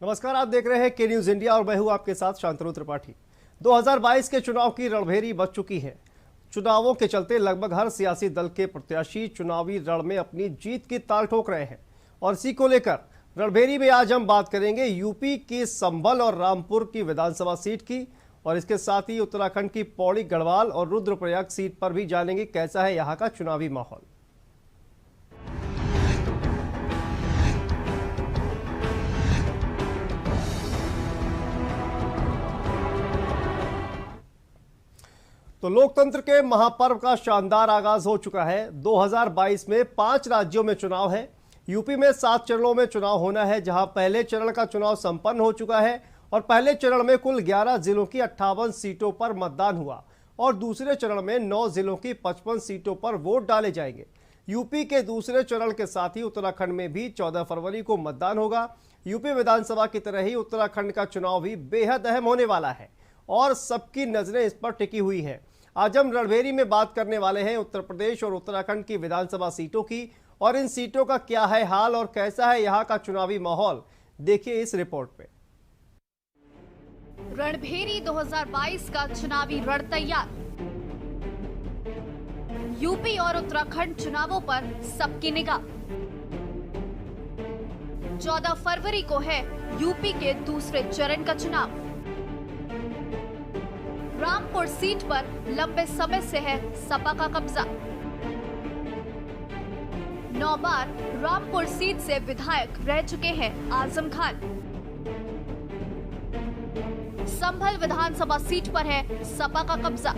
नमस्कार, आप देख रहे हैं के न्यूज इंडिया और मैं हूं आपके साथ शांतनु त्रिपाठी। 2022 के चुनाव की रणभेरी बज चुकी है। चुनावों के चलते लगभग हर सियासी दल के प्रत्याशी चुनावी रण में अपनी जीत की ताल ठोक रहे हैं और इसी को लेकर रणभेरी में आज हम बात करेंगे यूपी की संभल और रामपुर की विधानसभा सीट की और इसके साथ ही उत्तराखंड की पौड़ी गढ़वाल और रुद्रप्रयाग सीट पर भी जानेंगे कैसा है यहाँ का चुनावी माहौल। तो लोकतंत्र के महापर्व का शानदार आगाज हो चुका है। 2022 में 5 राज्यों में चुनाव है। यूपी में 7 चरणों में चुनाव होना है, जहां पहले चरण का चुनाव संपन्न हो चुका है और पहले चरण में कुल 11 जिलों की 58 सीटों पर मतदान हुआ और दूसरे चरण में 9 जिलों की 55 सीटों पर वोट डाले जाएंगे। यूपी के दूसरे चरण के साथ ही उत्तराखंड में भी 14 फरवरी को मतदान होगा। यूपी विधानसभा की तरह ही उत्तराखंड का चुनाव भी बेहद अहम होने वाला है और सबकी नजरें इस पर टिकी हुई है। आज हम रणभेरी में बात करने वाले हैं उत्तर प्रदेश और उत्तराखंड की विधानसभा सीटों की और इन सीटों का क्या है हाल और कैसा है यहाँ का चुनावी माहौल, देखिए इस रिपोर्ट पे। रणभेरी 2022 का चुनावी रण तैयार। यूपी और उत्तराखंड चुनावों पर सबकी निगाह। 14 फरवरी को है यूपी के दूसरे चरण का चुनाव। रामपुर सीट पर लंबे समय से है सपा का कब्जा। 9 बार रामपुर सीट से विधायक रह चुके हैं आजम खान। संभल विधानसभा सीट पर है सपा का कब्जा।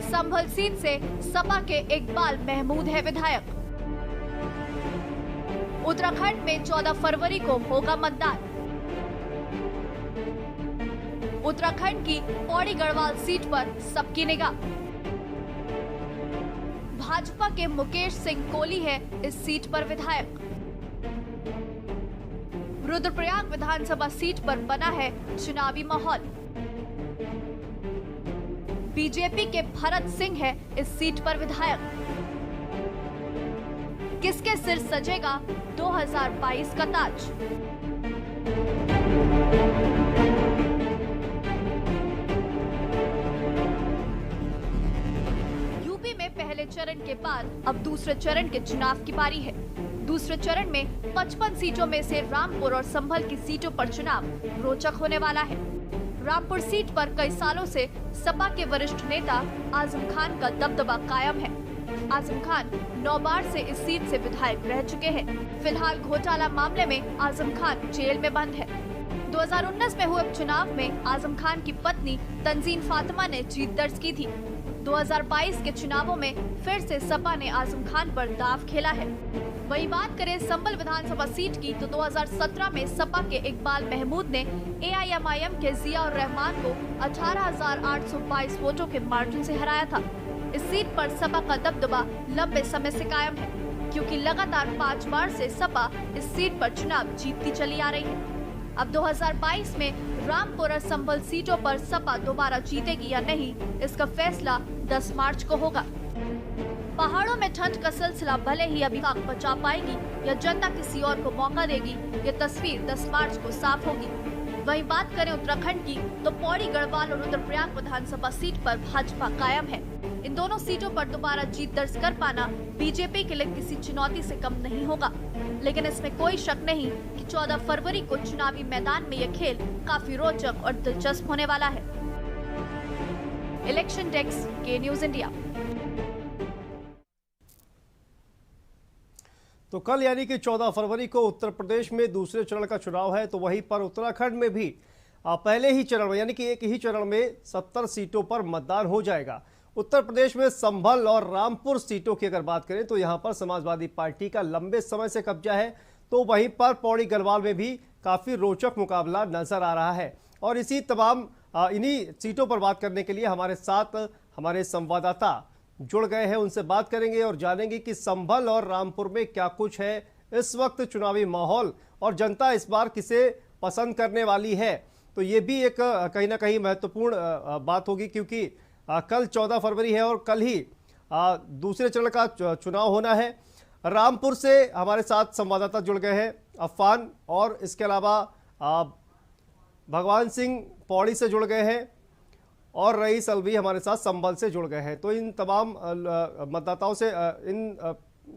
संभल सीट से सपा के इकबाल महमूद है विधायक। उत्तराखंड में 14 फरवरी को होगा मतदान। उत्तराखंड की पौड़ी गढ़वाल सीट पर सबकी निगाह। भाजपा के मुकेश सिंह कोहली है इस सीट पर विधायक। रुद्रप्रयाग विधानसभा सीट पर बना है चुनावी माहौल। बीजेपी के भरत सिंह है इस सीट पर विधायक। किसके सिर सजेगा 2022 का ताज? पहले चरण के बाद अब दूसरे चरण के चुनाव की बारी है। दूसरे चरण में 55 सीटों में से रामपुर और संभल की सीटों पर चुनाव रोचक होने वाला है। रामपुर सीट पर कई सालों से सपा के वरिष्ठ नेता आजम खान का दबदबा कायम है। आजम खान 9 बार से इस सीट से विधायक रह चुके हैं। फिलहाल घोटाला मामले में आजम खान जेल में बंद है। 2019 में हुए चुनाव में आजम खान की पत्नी तंजीन फातिमा ने जीत दर्ज की थी। 2022 के चुनावों में फिर से सपा ने आजम खान पर दांव खेला है। वही बात करें संभल विधानसभा सीट की तो 2017 में सपा के इकबाल महमूद ने एआईएमआईएम के जियाउर रहमान को 18,822 वोटों के मार्जिन से हराया था। इस सीट पर सपा का दबदबा लंबे समय से कायम है, क्योंकि लगातार 5 बार से सपा इस सीट पर चुनाव जीतती चली आ रही है। अब 2022 में रामपुर और संभल सीटों पर सपा दोबारा जीतेगी या नहीं, इसका फैसला 10 मार्च को होगा। पहाड़ों में ठंड का सिलसिला भले ही अभी तक बचा पाएगी या जनता किसी और को मौका देगी, ये तस्वीर 10 मार्च को साफ होगी। वहीं बात करें उत्तराखंड की तो पौड़ी गढ़वाल और रुद्रप्रयाग विधानसभा सीट पर भाजपा कायम है। इन दोनों सीटों पर दोबारा जीत दर्ज कर पाना बीजेपी के लिए किसी चुनौती से कम नहीं होगा, लेकिन इसमें कोई शक नहीं कि 14 फरवरी को चुनावी मैदान में यह खेल काफी रोचक और दिलचस्प होने वाला है। इलेक्शन डेस्क, के न्यूज इंडिया। तो कल यानी कि 14 फरवरी को उत्तर प्रदेश में दूसरे चरण का चुनाव है, तो वहीं पर उत्तराखंड में भी पहले ही चरण में यानी कि एक ही चरण में 70 सीटों पर मतदान हो जाएगा। उत्तर प्रदेश में संभल और रामपुर सीटों की अगर बात करें तो यहां पर समाजवादी पार्टी का लंबे समय से कब्जा है, तो वहीं पर पौड़ी गढ़वाल में भी काफी रोचक मुकाबला नजर आ रहा है। और इसी तमाम इन्हीं सीटों पर बात करने के लिए हमारे साथ हमारे संवाददाता जुड़ गए हैं, उनसे बात करेंगे और जानेंगे कि संभल और रामपुर में क्या कुछ है इस वक्त चुनावी माहौल और जनता इस बार किसे पसंद करने वाली है। तो ये भी एक कहीं ना कहीं महत्वपूर्ण बात होगी, क्योंकि कल 14 फरवरी है और कल ही दूसरे चरण का चुनाव होना है। रामपुर से हमारे साथ संवाददाता जुड़ गए हैं, अफान और इसके अलावा भगवान सिंह पौड़ी से जुड़ गए हैं और रईस अलवी हमारे साथ संभल से जुड़ गए हैं। तो इन तमाम मतदाताओं से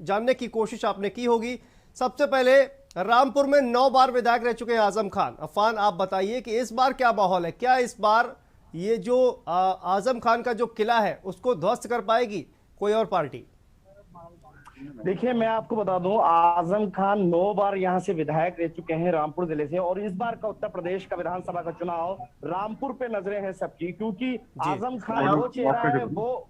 जानने की कोशिश आपने की होगी। सबसे पहले रामपुर में 9 बार विधायक रह चुके हैं आजम खान। अफान, आप बताइए कि इस बार क्या माहौल है? क्या इस बार ये जो आजम खान का जो किला है उसको ध्वस्त कर पाएगी कोई और पार्टी? देखिए, मैं आपको बता दूं, आजम खान 9 बार यहां से विधायक रह चुके हैं रामपुर जिले से, और इस बार का उत्तर प्रदेश का विधानसभा का चुनाव रामपुर पे नजरें हैं सबकी, क्योंकि आजम खान वो चेहरा है, वो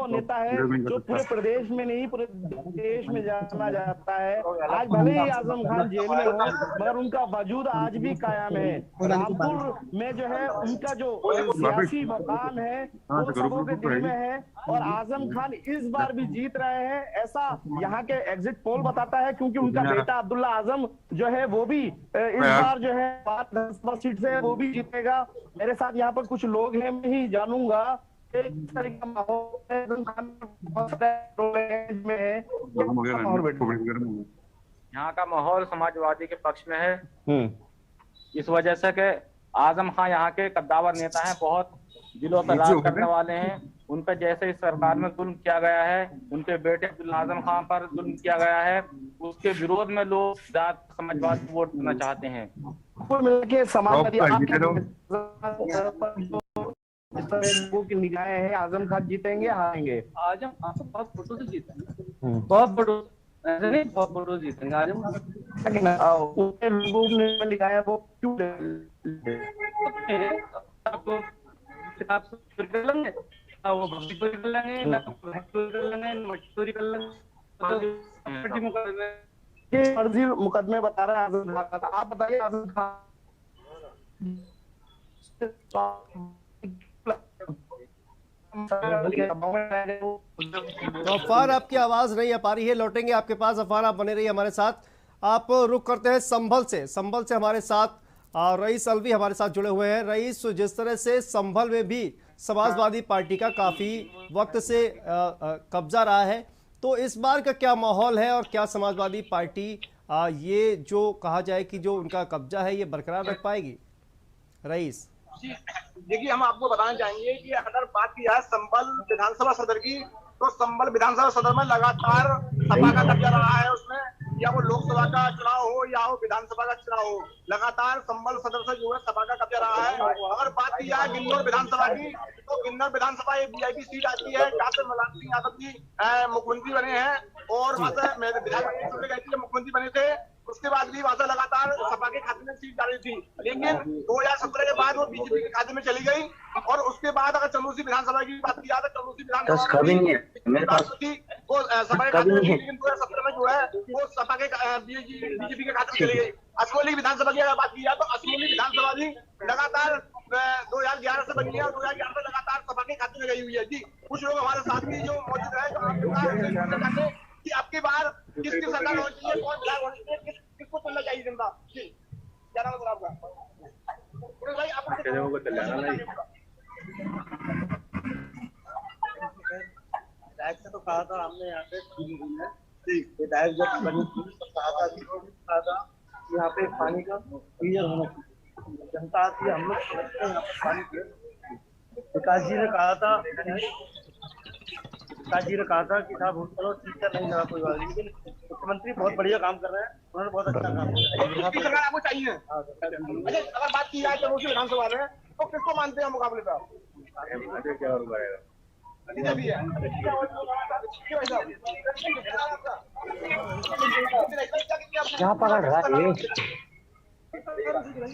नेता है जो पूरे प्रदेश में नहीं पूरे देश में जाना जाता है। आज भले ही आजम खान जेल में हो, मगर उनका वजूद आज भी कायम है। रामपुर में जो है उनका जो सियासी मकाम है वो सबों के दिल में है, और आजम खान इस बार भी जीत रहे हैं, ऐसा यहाँ के एग्जिट पोल बताता है, क्योंकि उनका बेटा अब्दुल्ला आजम जो है वो भी इस बार जो है 5 सीट से वो भी जीतेगा। मेरे साथ यहाँ पर कुछ लोग हैं, मैं ही जानूंगा इस तरह का माहौल यहाँ का माहौल समाजवादी के पक्ष में है। इस वजह से कि आजम खान यहाँ के कद्दावर नेता हैं, बहुत दिलों पर राज करने वाले हैं। उन पर जैसे इस सरकार में जुल्म किया गया है, उनके बेटे अब्दुल्ला आजम खान पर जुल्म किया गया है, उसके विरोध में लोग समाजवाद वोट देना चाहते हैं। मिलकर समाजवादी लोगों की निगाहें हैं, आजम खान जीतेंगे हारेंगे? आजम बहुत वोटों से जीतेंगे, बहुत वोटों नहीं, बहुत वोटों से जीतेंगे आजम। लोगों ने निगाहें वो क्यों किताब से कर लेंगे, वो भक्ति चोरी कर लेंगे, चोरी कर लेंगे, फर्जी मुकदमे बता रहे हैं आजम खान। आप बताइए आजम खान तो अफान, आपकी आवाज नहीं आ पा रही है, लौटेंगे आपके पास। अफान, आप बने रहिए हमारे साथ। आप रुक करते हैं संभल से हमारे साथ रईस अलवी हमारे साथ जुड़े हुए हैं। रईस, जिस तरह से संभल में भी समाजवादी पार्टी का काफी वक्त से कब्जा रहा है, तो इस बार का क्या माहौल है और क्या समाजवादी पार्टी ये जो कहा जाए कि जो उनका कब्जा है ये बरकरार रख पाएगी? रईस, देखिए, हम आपको बताना चाहेंगे कि अगर बात की जाए संभल विधानसभा सदर की, तो संभल विधानसभा सदर में लगातार सपा का कब्जा रहा है। उसमें या वो लोकसभा का चुनाव हो या वो विधानसभा का चुनाव हो, लगातार संभल सदर से जो है सपा का कब्जा रहा है। अगर बात की जाए गिन्नौर विधानसभा की, तो गिन्नौर विधानसभा एक वीआईपी सीट आती है जहाँ से मुलायम सिंह यादव जी मुख्यमंत्री बने हैं, और वहाँ से विधायक मुख्यमंत्री बने थे। उसके बाद भी वहां से लगातार सपा के खाते में सीट डाली थी, लेकिन 2017 के बाद वो बीजेपी के खाते में चली गई। और उसके बाद अगर चंदौसी विधानसभा की बात की जाए तो चंदौसी विधानसभा वो सपा के खाते में, लेकिन 2017 में जो है वो सपा के बीजेपी के खाते में चली गई। असमोली विधानसभा की अगर बात की जाए तो असमोली विधानसभा भी लगातार 2011 से बनी है और 2011 से लगातार सपा के खाते में गई हुई है। जी, कुछ लोग हमारे साथ भी जो मौजूद है कि आपकी बार किसकी सरकार होनी चाहिए, कौन विधायक होनी चाहिए, किसको चुनना चाहिए जनता? जी, क्या नाम है आपका? भाई, आप विधायक से तो कहा था हमने यहाँ पे विधायक जब बनी थी तो कहा था यहाँ पे पानी का क्लियर होना चाहिए, जनता आती है, हम लोग समझते हैं यहाँ पर पानी के। विकास जी ने कहा था कि साहब चलो ठीक है, नहीं लगा कोई बात नहीं, लेकिन मुख्यमंत्री बहुत बढ़िया काम कर रहे हैं, उन्होंने बहुत अच्छा काम किया। इसकी सरकार आपको चाहिए। अच्छा, अगर बात की जाए चंदौसी विधानसभा में, तो किसको मानते हैं मुकाबले पर? क्या और बढ़ेगा क्या पकड़ रहा है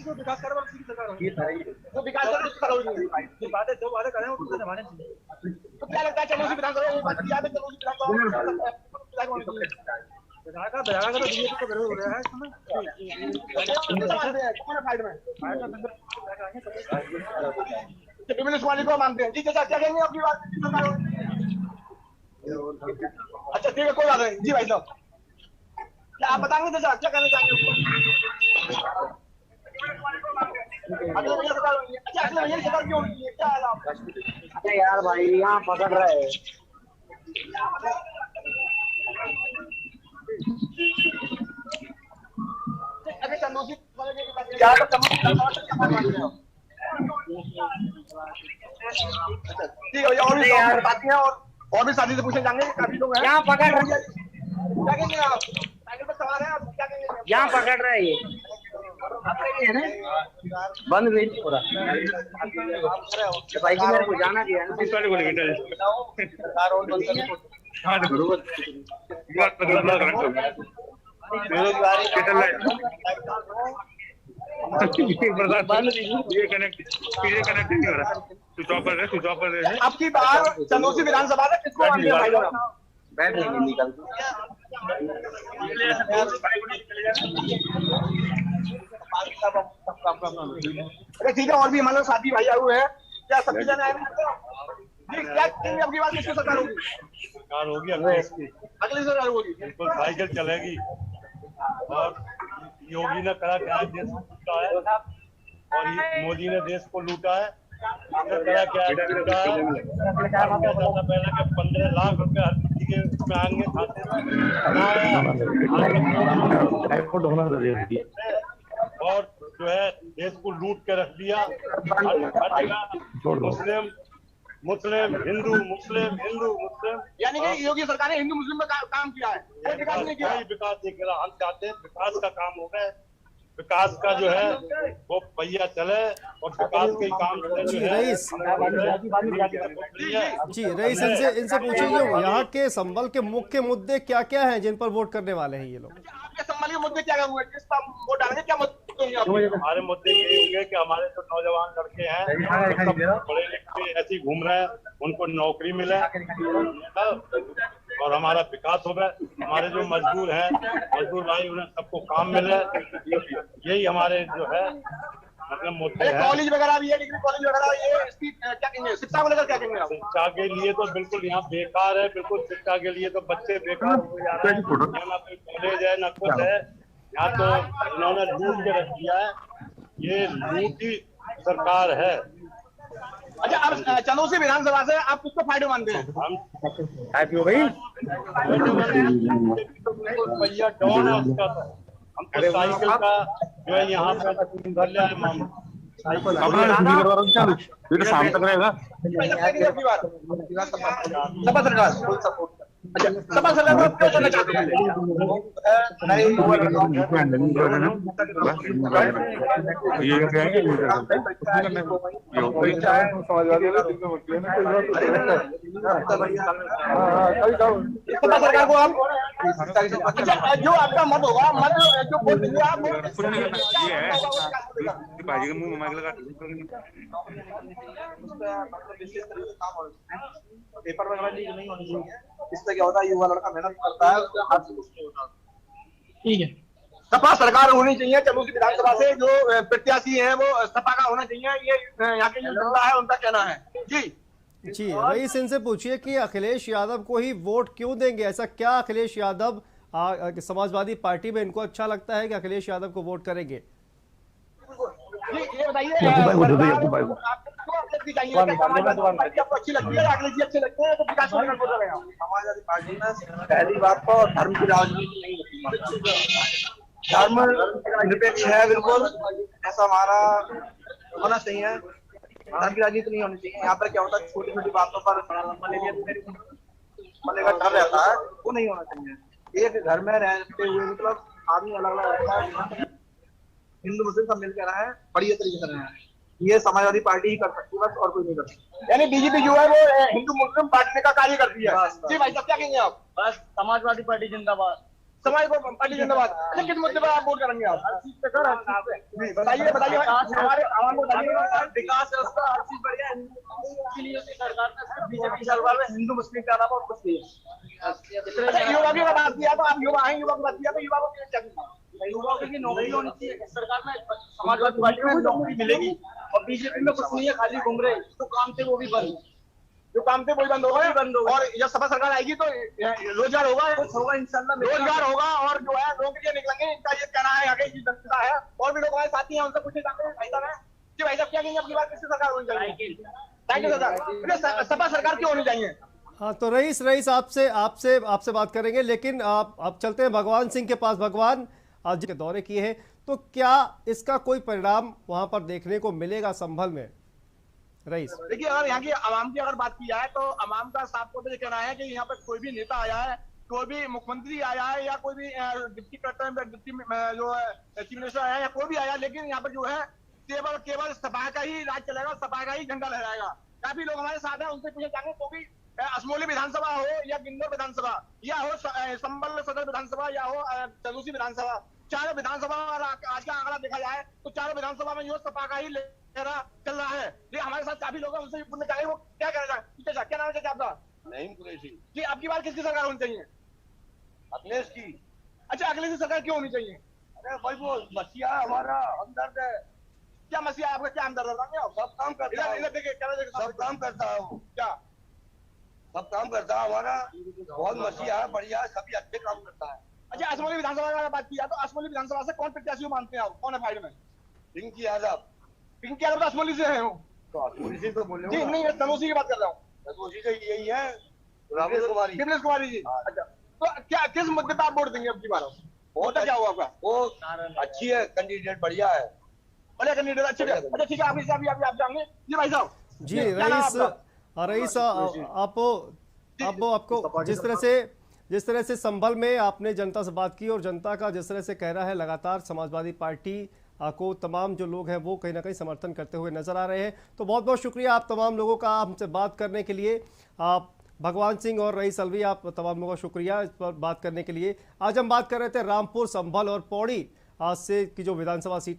जो विकास कर जो वादे करें उसको निभाने चाहिए। तो क्या लगता है चंदौसी विधानसभा में बात की जाए तो चंदौसी विधानसभा तो बीजेपी को विरोध हो रहा है, विमलेश वाली को मानते हैं। जी, क्या कहेंगे अपनी बात? अच्छा, ठीक है, कोई बात नहीं। जी भाई साहब, क्या आप बताएंगे जैसा क्या कहना चाहेंगे? अच्छा यार भाई, यहाँ पकड़ रहे हैं। अभी चंदूसी क्या ठीक है भैया, और भी बताती हैं और भी शादी से पूछे जाएंगे, काफी लोग हैं यहाँ पकड़ रहे हैं। क्या कहेंगे आप? साइकिल पर सवार हैं आप, क्या कहेंगे? यहाँ पकड़ रहे हैं ये बंद हुई पूरा भाई की मेरे को जाना दिया है ना इस वाले को लेकर कार और बंद कर हां बरोबर बेरोजगारी सेटल है ये कनेक्ट नहीं हो रहा, स्विच ऑफ कर रहे हैं। आपकी बार चंदूसी विधानसभा में किसको मानते हैं भाई लोग? बैठ नहीं निकल अरे ठीक है, और भी हमारे साथी भाई आए हुए हैं, क्या सब जन आए जी? क्या आपकी बात किसकी सरकार होगी? सरकार होगी अगली सरकार होगी, बिल्कुल साइकिल चलेगी। और योगी ने करा क्या देश को लूटा है, और मोदी ने देश को लूटा है। करा क्या लूटा है, पहले के 15 लाख रुपए हर किसी के उसमें आएंगे खाते और जो है देश को लूट के रख दिया। मुस्लिम हिंदू मुस्लिम यानी कि योगी सरकार ने हिंदू मुस्लिम में काम किया है, कोई विकास नहीं किया। विकास नहीं किया, हम चाहते हैं विकास का काम हो गया। विकास का जो है वो पहिया चले और विकास के काम जी रईस इनसे पूछिए यहाँ के संबल के मुख्य मुद्दे क्या क्या हैं जिन पर वोट करने वाले हैं ये लोग? आपके संबल के मुद्दे क्या हुए, किस पर वोट डालेंगे, क्या मुद्दे होंगे? हमारे मुद्दे ये होंगे कि हमारे जो नौजवान लड़के हैं पढ़े लिखे ऐसे घूम रहे हैं, उनको नौकरी मिले और हमारा विकास हो गया। हमारे जो मजदूर हैं, मजदूर भाई, उन्हें सबको काम मिले, यही हमारे जो है मतलब मुद्दे हैं। कॉलेज वगैरह भी है, डिग्री कॉलेज वगैरह, ये इसकी क्या कहेंगे, शिक्षा को लेकर क्या कहेंगे आप? शिक्षा के लिए तो बिल्कुल यहाँ बेकार है, बिल्कुल शिक्षा के लिए तो बच्चे बेकार हो जा रहे हैं। ना कोई कॉलेज है ना कुछ है, यहाँ तो इन्होंने लूट के रख दिया है। ये लूट ही सरकार है। अच्छा, अब चंदूसी विधानसभा से आप किसको फायदे मानते हैं? हम भाई भैया डॉन है उसका, तो हमको साइकिल का जो है यहाँ पे शाम तक रहेगा। सपा सरकार अच्छा, सपा सरकार को क्यों करना चाहते हैं? सपा सरकार को आप जो आपका मत होगा, मत जो वोट देंगे आप पेपर वगैरह लीक नहीं होनी चाहिए। इससे क्या होता है, युवा लड़का मेहनत करता है, उसके हाथ से कुछ नहीं होता। ठीक है, सपा सरकार होनी चाहिए। चंदूसी विधानसभा से जो प्रत्याशी है वो सपा का होना चाहिए, ये यहाँ के जो जनता है उनका कहना है। जी रईस इनसे पूछिए कि अखिलेश यादव को ही वोट क्यों देंगे? ऐसा क्या अखिलेश यादव समाजवादी पार्टी में इनको अच्छा लगता है कि अखिलेश यादव को वोट करेंगे? ये बताइए, आपको अच्छी लगती है, अखिलेश जी अच्छे लगते हैं, तो विकास को लेकर वोट करेंगे? समाजवादी पार्टी में पहली बात तो धर्म की राजनीति नहीं होती, धर्म निरपेक्ष है बिल्कुल, ऐसा हमारा होना चाहिए। धर्म की राजनीति नहीं होनी चाहिए। यहाँ पर क्या होता है, छोटी छोटी बातों पर डर रहता है, वो नहीं होना चाहिए। एक घर में रहते हुए मतलब आदमी अलग अलग रहता है, हिंदू मुस्लिम सब मिलकर रहे हैं, बढ़िया तरीके से रहे हैं। ये समाजवादी पार्टी ही कर सकती है बस, और कोई नहीं कर सकती। यानी बीजेपी जो है वो हिंदू मुस्लिम बांटने का कार्य करती है। जी भाई साहब, क्या कहेंगे आप? बस समाजवादी पार्टी जिंदाबाद, समाजवादी पार्टी जिंदाबाद। अच्छा, किस मुद्दे पर आप वोट करेंगे आप? बताइए बताइए, हमारे आवाम को बताइए। विकास रास्ता हर चीज बढ़िया है, सरकार ने बीजेपी सरकार में हिंदू मुस्लिम के अलावा और कुछ नहीं है। युवा की बात किया तो आप युवा हैं, युवा की बात किया तो युवा को क्या चाहिए? युवाओं की नौकरी होनी चाहिए। सरकार में समाजवादी पार्टी में नौकरी मिलेगी, और बीजेपी में कुछ नहीं है, खाली घूम रहे। जो काम थे वो भी बंद, जो काम थे वही बंद होगा। और जब सपा सरकार आएगी तो रोजगार होगा, कुछ होगा इंशाल्लाह, रोजगार होगा और जो है नौकरियां निकलेंगे। इनका ये कहना है, आगे की जनता है। और भी लोग हमारे साथी हैं, उनसे पूछे जाते हैं। भाई साहब क्या कहेंगे आपकी बात? किसकी सरकार होनी चाहिए? साइकिल सरकार। सपा सरकार क्यों होनी चाहिए? हाँ, तो रईस आपसे बात करेंगे, लेकिन आप चलते हैं भगवान सिंह के पास। भगवान आज के दौरे किए हैं, तो क्या इसका कोई परिणाम वहां पर देखने को मिलेगा संभल में? रईस, देखिए, अगर यहाँ की आवाम की अगर बात की जाए तो आवाम का साफ तौर पर ये कहना है कि यहाँ पर कोई भी नेता आया है, कोई भी मुख्यमंत्री आया है या कोई भी डिप्टी कलेक्टर, डिप्टी जो है चीफ मिनिस्टर आया है या कोई भी आया, लेकिन यहाँ पर जो है केवल सपा का ही राज चलेगा, सपा का ही झंडा लहराएगा। काफी लोग हमारे साथ हैं, उनसे पूछे जाएंगे, तो भी असमोली विधानसभा हो या गिन्नौर विधानसभा या हो संभल सदर विधानसभा या हो चंदूसी विधानसभा, चारों विधानसभा आज का आंकड़ा देखा जाए तो चारों विधानसभा में जो सपा का ही लहरा चल रहा है। ये हमारे साथ काफी लोग हैं, उनसे पूछना चाहेंगे वो क्या कह रहे हैं। क्या नाम है आपका? नहीं कुरैशी जी, आपकी बात किसकी सरकार होनी चाहिए? अखिलेश की। अच्छा, अखिलेश की सरकार क्यों होनी चाहिए? अरे भाई वो मसीहा हमारा हमदर्द है। क्या मसीहा आपका? क्या हमदर्द है? सब काम करता है, इधर देखिए, कैमरा देखिए, सब काम करता है वो, क्या सब काम करता है हमारा, बहुत मसीहा है, बढ़िया है, सभी अच्छे काम करता है। अच्छा, असमोली विधानसभा की बात की जाए तो असमोली विधानसभा से कौन प्रत्याशी मानते हैं आप? कौन है फाइल में? पिंकी यादव। पिंकी यादव तो असमोली से है वो। तो असमोली से तो बोले जी नहीं, तनुसी की बात कर रहा हूँ। तनुसी से यही है, रामेश कुमारी। कमलेश कुमारी जी। अच्छा, तो क्या किस मुद्दे पर आप वोट देंगे अब की बार? बहुत क्या हुआ आपका? वो अच्छी है, कैंडिडेट बढ़िया है, बढ़िया कैंडिडेट, अच्छे। अच्छा ठीक है, आप जाएंगे जी भाई साहब। जी रईस, आपको जिस तरह से संभल में आपने जनता से बात की और जनता का जिस तरह से कहना है, लगातार समाजवादी पार्टी को तमाम जो लोग हैं वो कहीं ना कहीं समर्थन करते हुए नजर आ रहे हैं। तो बहुत बहुत शुक्रिया आप तमाम लोगों का हमसे बात करने के लिए। आप भगवान सिंह और रईस अलवी, आप तमाम लोगों का शुक्रिया इस पर बात करने के लिए। आज हम बात कर रहे थे रामपुर, संभल और पौड़ी से की जो विधानसभा सीट